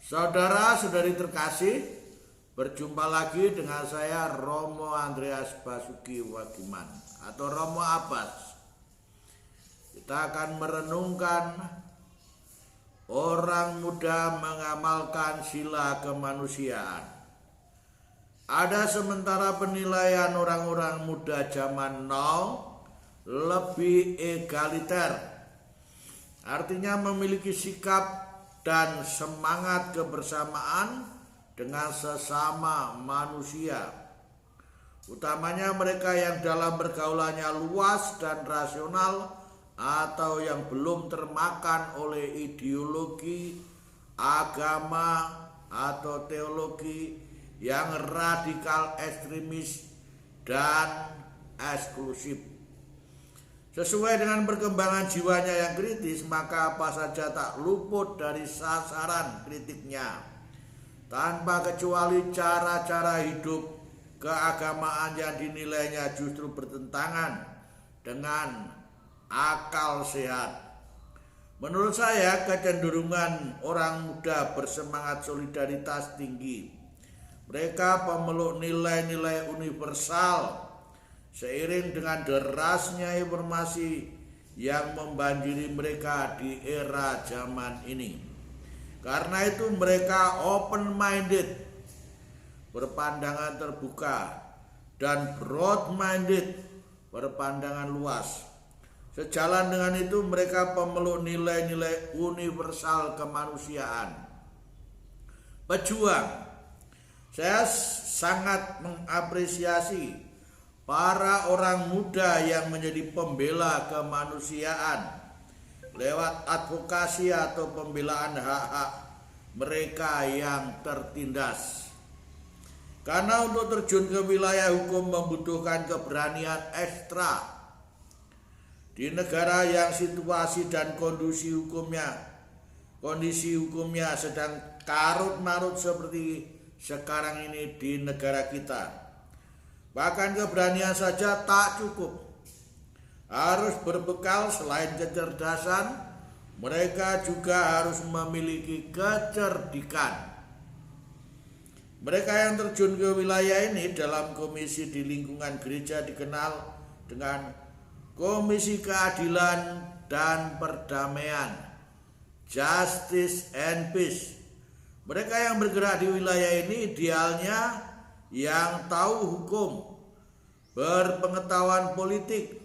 Saudara-saudari terkasih, berjumpa lagi dengan saya Romo Andreas Basuki Wagiman atau Romo Abbas. Kita akan merenungkan orang muda mengamalkan sila kemanusiaan. Ada sementara penilaian orang-orang muda zaman now lebih egaliter, artinya memiliki sikap dan semangat kebersamaan dengan sesama manusia, utamanya mereka yang dalam pergaulannya luas dan rasional atau yang belum termakan oleh ideologi, agama, atau teologi yang radikal, ekstremis, dan eksklusif. Sesuai dengan perkembangan jiwanya yang kritis, maka apa saja tak luput dari sasaran kritiknya. Tanpa kecuali cara-cara hidup keagamaan yang dinilainya justru bertentangan dengan akal sehat. Menurut saya, kecenderungan orang muda bersemangat solidaritas tinggi. Mereka pemeluk nilai-nilai universal. Seiring dengan derasnya informasi yang membanjiri mereka di era zaman ini. Karena itu mereka open-minded, berpandangan terbuka, dan broad-minded, berpandangan luas. Sejalan dengan itu mereka pemeluk nilai-nilai universal kemanusiaan. Pejuang. Saya sangat mengapresiasi para orang muda yang menjadi pembela kemanusiaan lewat advokasi atau pembelaan hak-hak mereka yang tertindas. Karena untuk terjun ke wilayah hukum membutuhkan keberanian ekstra. Di negara yang situasi dan kondisi hukumnya sedang karut-marut seperti sekarang ini di negara kita. Bahkan keberanian saja tak cukup. Harus berbekal selain kecerdasan, mereka juga harus memiliki kecerdikan. Mereka yang terjun ke wilayah ini dalam komisi di lingkungan gereja dikenal dengan Komisi Keadilan dan Perdamaian, Justice and Peace. Mereka yang bergerak di wilayah ini idealnya yang tahu hukum, berpengetahuan politik,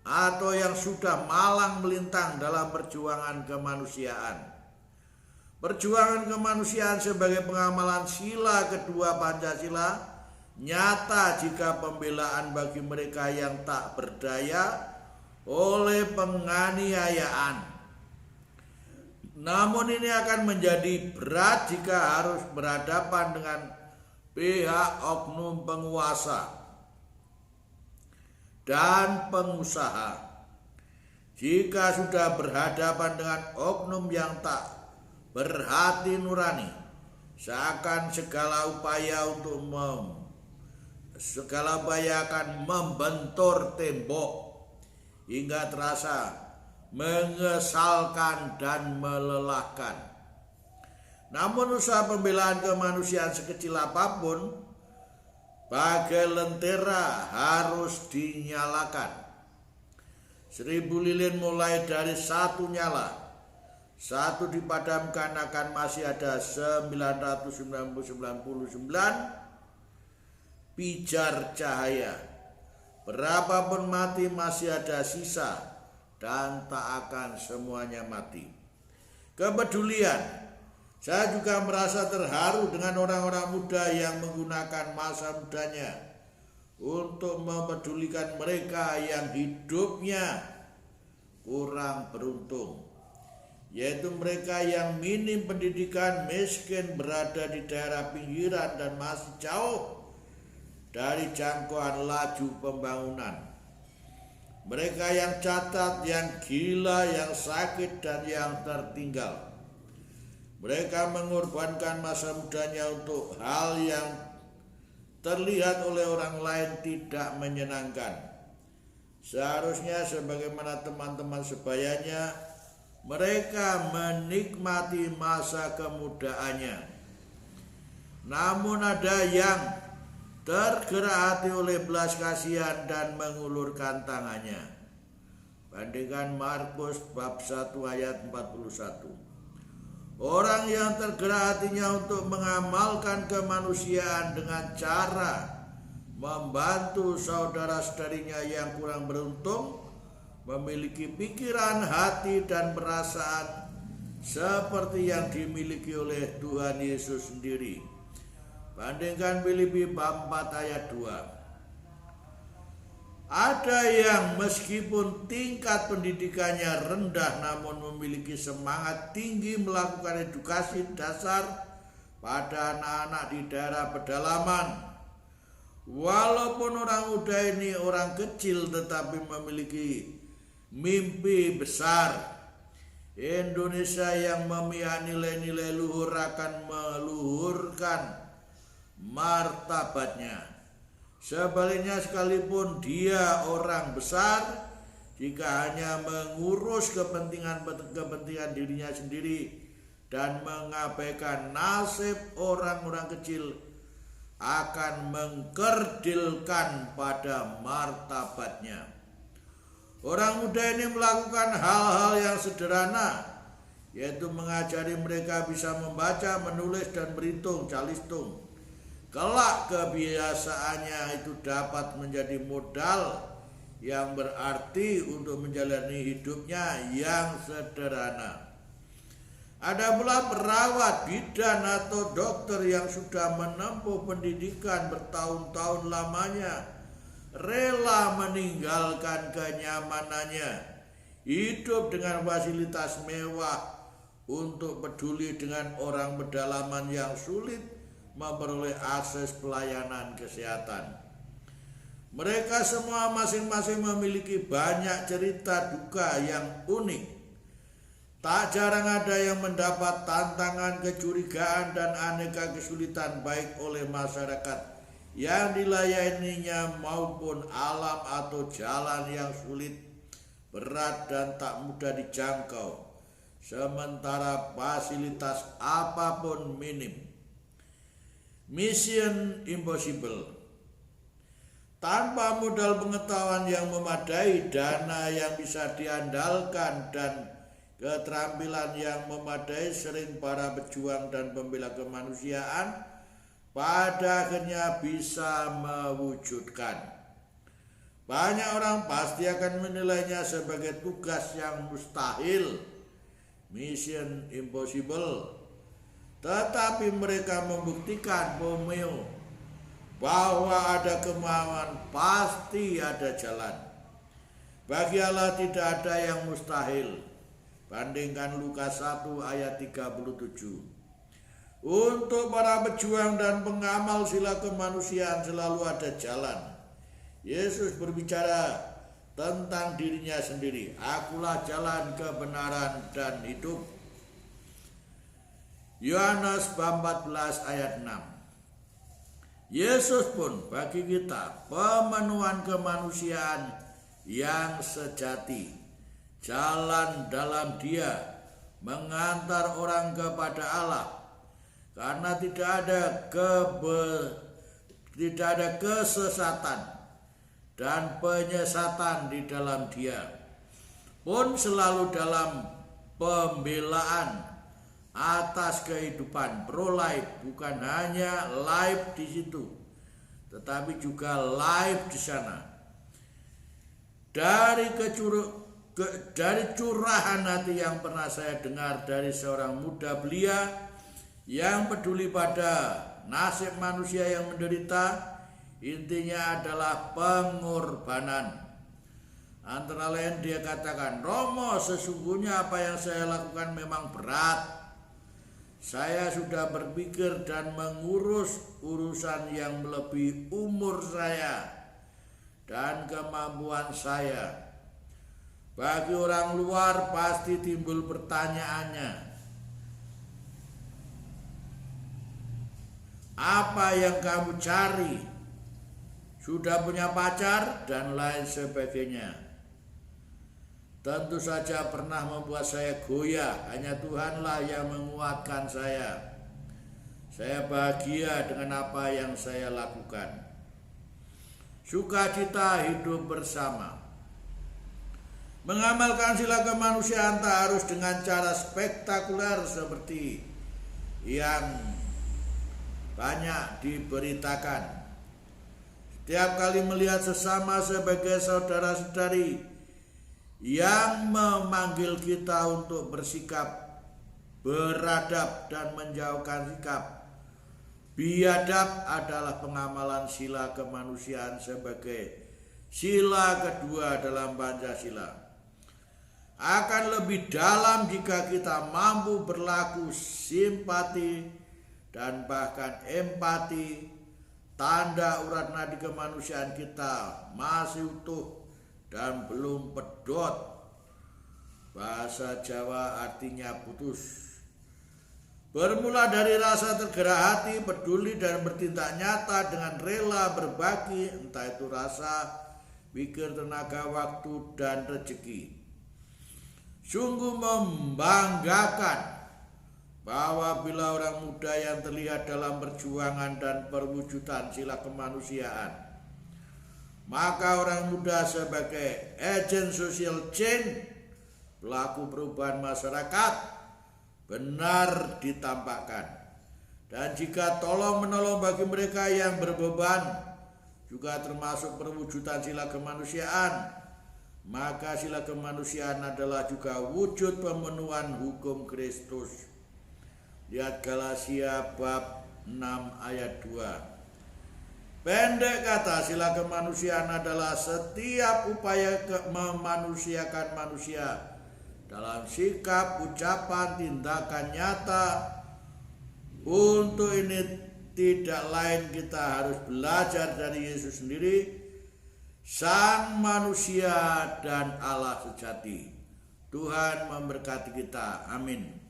atau yang sudah malang melintang dalam perjuangan kemanusiaan. Perjuangan kemanusiaan sebagai pengamalan sila kedua Pancasila nyata jika pembelaan bagi mereka yang tak berdaya oleh penganiayaan. Namun ini akan menjadi berat jika harus berhadapan dengan pihak oknum penguasa dan pengusaha. Jika sudah berhadapan dengan oknum yang tak berhati nurani, seakan segala upaya akan membentur tembok hingga terasa mengesalkan dan melelahkan. Namun usaha pembelaan kemanusiaan sekecil apapun bagai lentera harus dinyalakan. 1000 lilin mulai dari satu nyala, satu dipadamkan akan masih ada 999 pijar cahaya. Berapapun mati masih ada sisa dan tak akan semuanya mati. Kepedulian. Saya juga merasa terharu dengan orang-orang muda yang menggunakan masa mudanya untuk mempedulikan mereka yang hidupnya kurang beruntung, yaitu mereka yang minim pendidikan, miskin, berada di daerah pinggiran dan masih jauh dari jangkauan laju pembangunan. Mereka yang cacat, yang gila, yang sakit, dan yang tertinggal. Mereka mengorbankan masa mudanya untuk hal yang terlihat oleh orang lain tidak menyenangkan. Seharusnya sebagaimana teman-teman sebayanya, mereka menikmati masa kemudaannya. Namun ada yang tergerak hati oleh belas kasihan dan mengulurkan tangannya. Bandingkan Markus bab 1 ayat 41. Orang yang tergerak hatinya untuk mengamalkan kemanusiaan dengan cara membantu saudara-saudarinya yang kurang beruntung, memiliki pikiran, hati, dan perasaan seperti yang dimiliki oleh Tuhan Yesus sendiri. Bandingkan Filipi bab 4 ayat 2. Ada yang meskipun tingkat pendidikannya rendah namun memiliki semangat tinggi melakukan edukasi dasar pada anak-anak di daerah pedalaman. Walaupun orang muda ini orang kecil tetapi memiliki mimpi besar. Indonesia yang memihak nilai-nilai luhur akan meluhurkan martabatnya. Sebaliknya, sekalipun dia orang besar, jika hanya mengurus kepentingan dirinya sendiri dan mengabaikan nasib orang-orang kecil, akan mengkerdilkan pada martabatnya. Orang muda ini melakukan hal-hal yang sederhana, yaitu mengajari mereka bisa membaca, menulis, dan berhitung calistung. Kelak kebiasaannya itu dapat menjadi modal yang berarti untuk menjalani hidupnya yang sederhana. Ada pula perawat, bidan, atau dokter yang sudah menempuh pendidikan bertahun-tahun lamanya, rela meninggalkan kenyamanannya, hidup dengan fasilitas mewah untuk peduli dengan orang pedalaman yang sulit memperoleh akses pelayanan kesehatan. Mereka semua masing-masing memiliki banyak cerita duka yang unik. Tak jarang ada yang mendapat tantangan, kecurigaan, dan aneka kesulitan baik oleh masyarakat yang dilayaninya maupun alam atau jalan yang sulit, berat, dan tak mudah dijangkau, sementara fasilitas apapun minim. Mission Impossible. Tanpa modal pengetahuan yang memadai, dana yang bisa diandalkan, dan keterampilan yang memadai, sering para pejuang dan pembela kemanusiaan pada akhirnya bisa mewujudkan. Banyak orang pasti akan menilainya sebagai tugas yang mustahil, Mission Impossible. Tetapi mereka membuktikan bahwa ada kemauan, pasti ada jalan. Bagi Allah tidak ada yang mustahil. Bandingkan Lukas 1 ayat 37. Untuk para pejuang dan pengamal sila kemanusiaan selalu ada jalan. Yesus berbicara tentang dirinya sendiri. Akulah jalan, kebenaran, dan hidup. Yohanes 14 ayat 6. Yesus pun bagi kita pemenuhan kemanusiaan yang sejati. Jalan dalam Dia mengantar orang kepada Allah, karena tidak ada kesesatan dan penyesatan di dalam Dia, pun selalu dalam pembelaan atas kehidupan pro-life, bukan hanya life di situ, tetapi juga life di sana. Dari curahan hati yang pernah saya dengar dari seorang muda belia yang peduli pada nasib manusia yang menderita, intinya adalah pengorbanan. Antara lain dia katakan, "Romo, sesungguhnya apa yang saya lakukan memang berat. Saya sudah berpikir dan mengurus urusan yang melebihi umur saya dan kemampuan saya." Bagi orang luar pasti timbul pertanyaannya, apa yang kamu cari? Sudah punya pacar? Dan lain sebagainya. tentu saja pernah membuat saya goyah. Hanya Tuhanlah yang menguatkan saya. Saya bahagia dengan apa yang saya lakukan. Sukacita hidup bersama. Mengamalkan sila kemanusiaan tak harus dengan cara spektakuler seperti yang banyak diberitakan. Setiap kali melihat sesama sebagai saudara-saudari yang memanggil kita untuk bersikap beradab dan menjauhkan sikap biadab adalah pengamalan sila kemanusiaan sebagai sila kedua dalam Pancasila. Akan lebih dalam jika kita mampu berlaku simpati dan bahkan empati. Tanda urat nadi kemanusiaan kita masih utuh dan belum pedot. Bahasa Jawa artinya putus. Bermula dari rasa tergerak hati, peduli dan bertindak nyata dengan rela berbagi, entah itu rasa, pikir, tenaga, waktu, dan rezeki. Sungguh membanggakan bahwa bila orang muda yang terlihat dalam perjuangan dan perwujudan sila kemanusiaan, maka orang muda sebagai agen social change, pelaku perubahan masyarakat, benar ditampakkan. Dan jika tolong menolong bagi mereka yang berbeban juga termasuk perwujudan sila kemanusiaan, maka sila kemanusiaan adalah juga wujud pemenuhan hukum Kristus. Lihat Galatia bab 6 ayat 2. Pendek kata, sila kemanusiaan adalah setiap upaya memanusiakan manusia dalam sikap, ucapan, tindakan nyata. Untuk ini tidak lain kita harus belajar dari Yesus sendiri, Sang manusia dan Allah sejati. Tuhan memberkati kita. Amin.